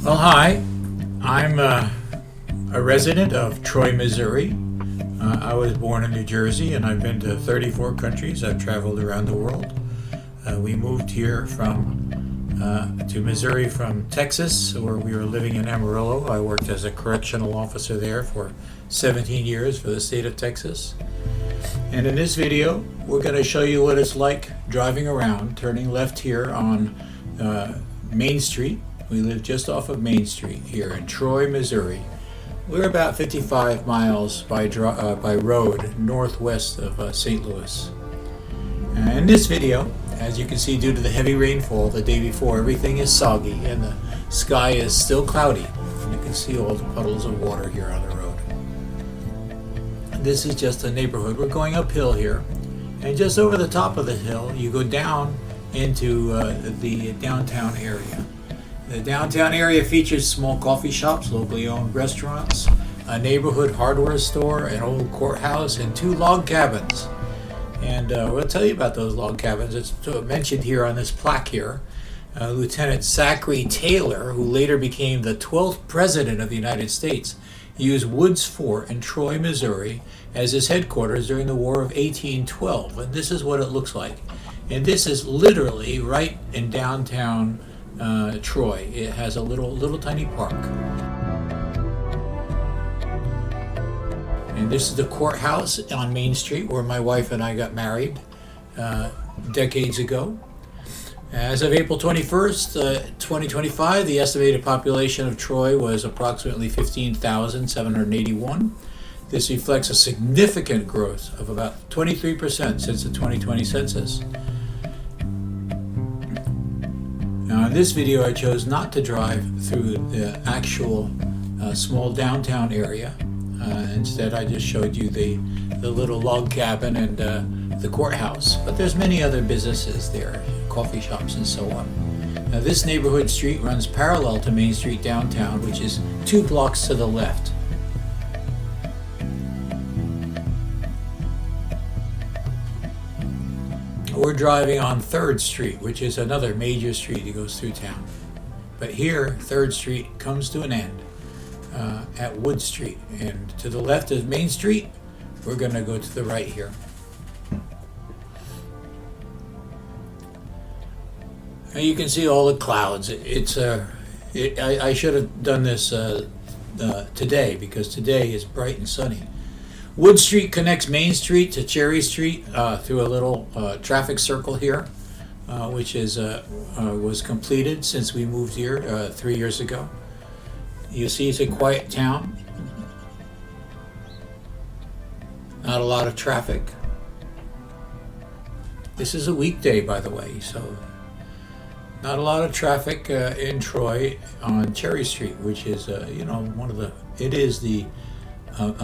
Well, hi. I'm a resident of Troy, Missouri. I was born in New Jersey and I've been to 34 countries. I've traveled around the world. We moved here to Missouri from Texas, where we were living in Amarillo. I worked as a correctional officer there for 17 years for the state of Texas. And in this video, we're going to show you what it's like driving around, turning left here on Main Street. We live just off of Main Street here in Troy, Missouri. We're about 55 miles by road northwest of St. Louis. And in this video, as you can see, due to the heavy rainfall the day before, everything is soggy and the sky is still cloudy. And you can see all the puddles of water here on the road. This is just a neighborhood. We're going uphill here, and just over the top of the hill, you go down into the downtown area. The downtown area features small coffee shops, locally owned restaurants, a neighborhood hardware store, an old courthouse, and 2 log cabins. And we'll tell you about those log cabins. It's mentioned here on this plaque here. Lieutenant Zachary Taylor, who later became the 12th President of the United States, used Woods Fort in Troy, Missouri as his headquarters during the War of 1812. And this is what it looks like. And this is literally right in downtown Troy. It has a little tiny park. And this is the courthouse on Main Street where my wife and I got married decades ago. As of April 21st, 2025, the estimated population of Troy was approximately 15,781. This reflects a significant growth of about 23% since the 2020 census. Now in this video, I chose not to drive through the actual small downtown area. Instead, I just showed you the little log cabin and the courthouse. But there's many other businesses there, coffee shops and so on. Now this neighborhood street runs parallel to Main Street downtown, which is 2 blocks to the left. We're driving on 3rd Street, which is another major street that goes through town. But here, 3rd Street comes to an end at Wood Street. And to the left of Main Street, we're going to go to the right here. Now you can see all the clouds. I should have done this today, because today is bright and sunny. Wood Street connects Main Street to Cherry Street through a little traffic circle here, which was completed since we moved here 3 years ago. You see it's a quiet town. Not a lot of traffic. This is a weekday, by the way, so not a lot of traffic in Troy on Cherry Street, which is a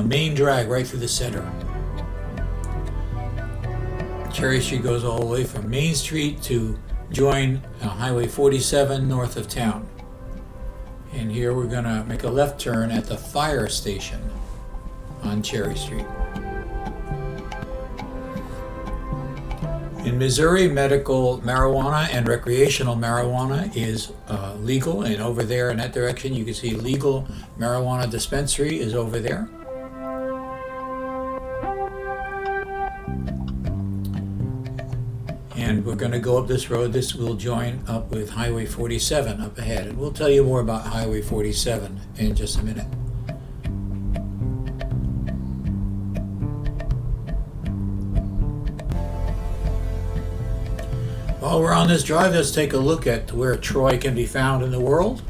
main drag right through the center. Cherry Street goes all the way from Main Street to join Highway 47 north of town. And here we're going to make a left turn at the fire station on Cherry Street. In Missouri, medical marijuana and recreational marijuana is legal, and over there in that direction you can see legal marijuana dispensary is over there. And we're going to go up this road. This will join up with Highway 47 up ahead. And we'll tell you more about Highway 47 in just a minute. While we're on this drive, let's take a look at where Troy can be found in the world.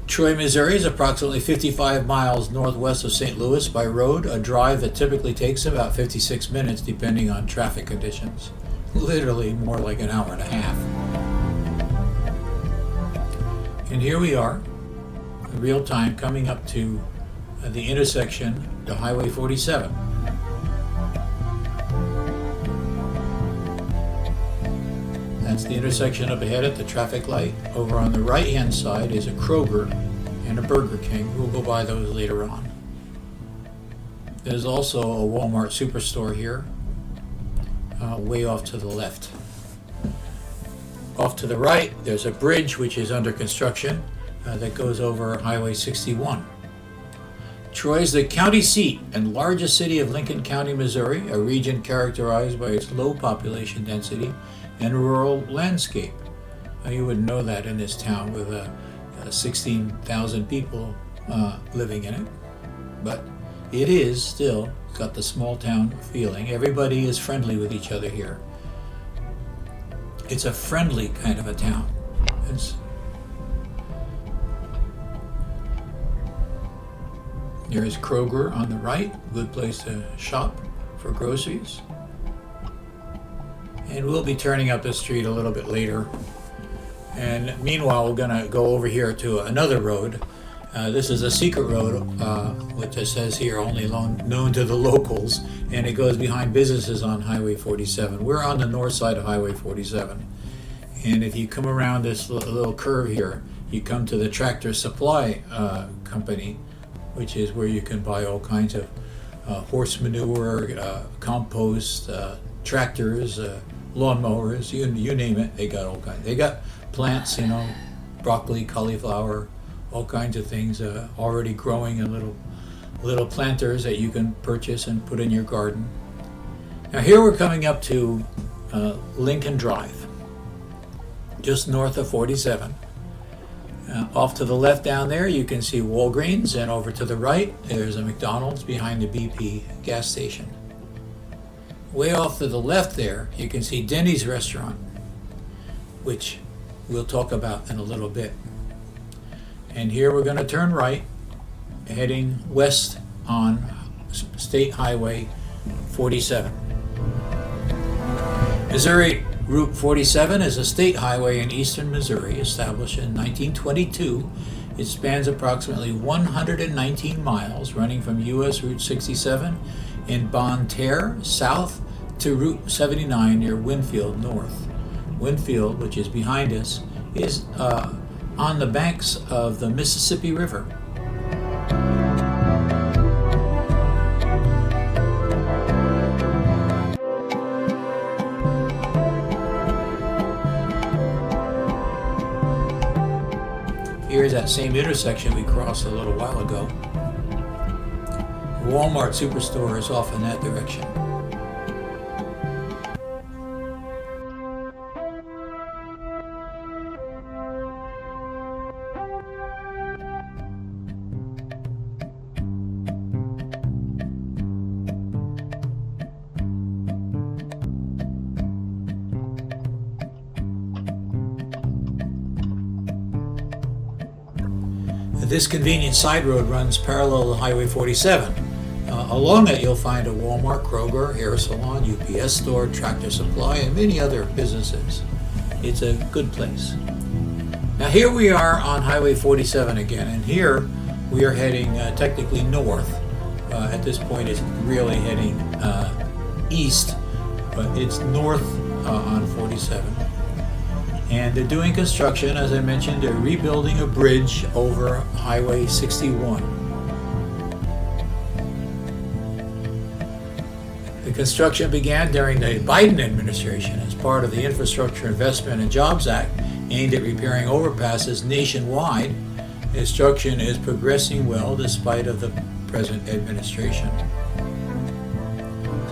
Troy, Missouri is approximately 55 miles northwest of St. Louis by road, a drive that typically takes about 56 minutes depending on traffic conditions. Literally more like an hour and a half. And here we are, in real time, coming up to the intersection to Highway 47. That's the intersection up ahead at the traffic light. Over on the right-hand side is a Kroger and a Burger King. We'll go by those later on. There's also a Walmart superstore here, way off to the left. Off to the right, there's a bridge which is under construction that goes over Highway 61. Troy is the county seat and largest city of Lincoln County, Missouri, a region characterized by its low population density and rural landscape. Now, you wouldn't know that in this town with 16,000 people living in it, but it is still got the small town feeling. Everybody is friendly with each other here. It's a friendly kind of a town. There is Kroger on the right, good place to shop for groceries. And we'll be turning up the street a little bit later. And meanwhile, we're going to go over here to another road. This is a secret road, which it says here only known to the locals, and it goes behind businesses on Highway 47. We're on the north side of Highway 47. And if you come around this little curve here, you come to the Tractor Supply Company, which is where you can buy all kinds of horse manure, compost, tractors, lawnmowers, you name it, they got all kinds. They got plants, broccoli, cauliflower, all kinds of things already growing in little planters that you can purchase and put in your garden. Now here we're coming up to Lincoln Drive, just north of 47. Off to the left down there you can see Walgreens, and over to the right there's a McDonald's behind the BP gas station. Way off to the left there you can see Denny's restaurant, which we'll talk about in a little bit. And here we're going to turn right, heading west on State Highway 47. Missouri Route 47 is a state highway in eastern Missouri, established in 1922. It spans approximately 119 miles, running from U.S. Route 67 in Bonne Terre south to Route 79 near Winfield north. Winfield, which is behind us, is on the banks of the Mississippi River. Here's that same intersection we crossed a little while ago. Walmart Superstore is off in that direction. This convenient side road runs parallel to Highway 47. Along it you'll find a Walmart, Kroger, hair salon, UPS store, Tractor Supply, and many other businesses. It's a good place. Now here we are on Highway 47 again, and here we are heading technically north. At this point it's really heading east, but it's north on 47. And they're doing construction, as I mentioned. They're rebuilding a bridge over Highway 61. The construction began during the Biden administration as part of the Infrastructure Investment and Jobs Act, aimed at repairing overpasses nationwide. Construction is progressing well despite of the present administration.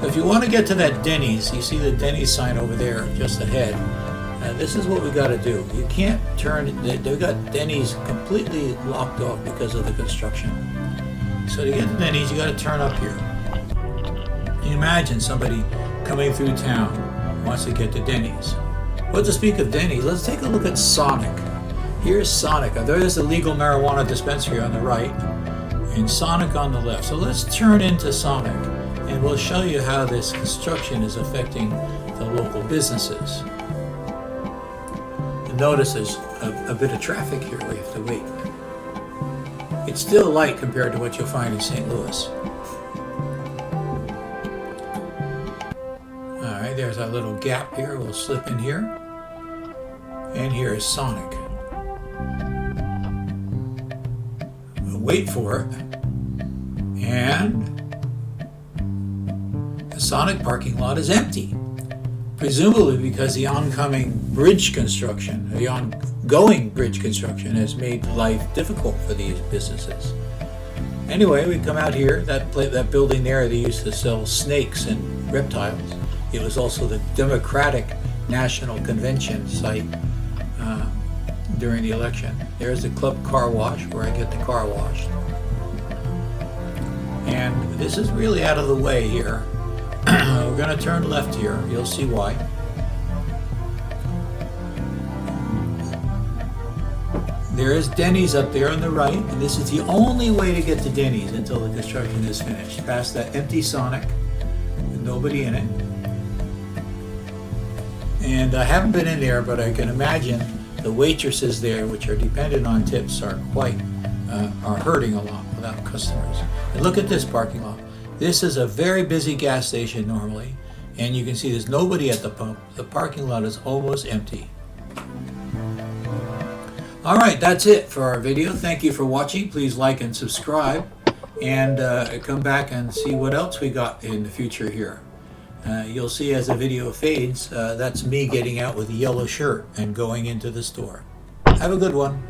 So if you want to get to that Denny's, you see the Denny's sign over there just ahead. This is what we got to do. You can't turn, they've got Denny's completely locked off because of the construction. So to get to Denny's, you got to turn up here. Can you imagine somebody coming through town wants to get to Denny's? Well, to speak of Denny's, let's take a look at Sonic. Here's Sonic. There is a legal marijuana dispensary on the right and Sonic on the left. So let's turn into Sonic and we'll show you how this construction is affecting the local businesses. Notice there's a bit of traffic here. We have to wait. It's still light compared to what you'll find in St. Louis. Alright, there's our little gap here. We'll slip in here. And here is Sonic. We'll wait for it. And the Sonic parking lot is empty. presumably because the oncoming bridge construction, the ongoing bridge construction, has made life difficult for these businesses. Anyway, we come out here, that building there, they used to sell snakes and reptiles. It was also the Democratic National Convention site during the election. There's the Club Car Wash, where I get the car washed. And this is really out of the way here. We're going to turn left here. You'll see why. There is Denny's up there on the right, and this is the only way to get to Denny's until the construction is finished. Past that empty Sonic with nobody in it. And I haven't been in there, but I can imagine the waitresses there, which are dependent on tips, are hurting a lot without customers. And look at this parking lot. This is a very busy gas station normally, and you can see there's nobody at the pump. The parking lot is almost empty. All right, that's it for our video. Thank you for watching. Please like and subscribe, and come back and see what else we got in the future here. You'll see as the video fades, that's me getting out with a yellow shirt and going into the store. Have a good one.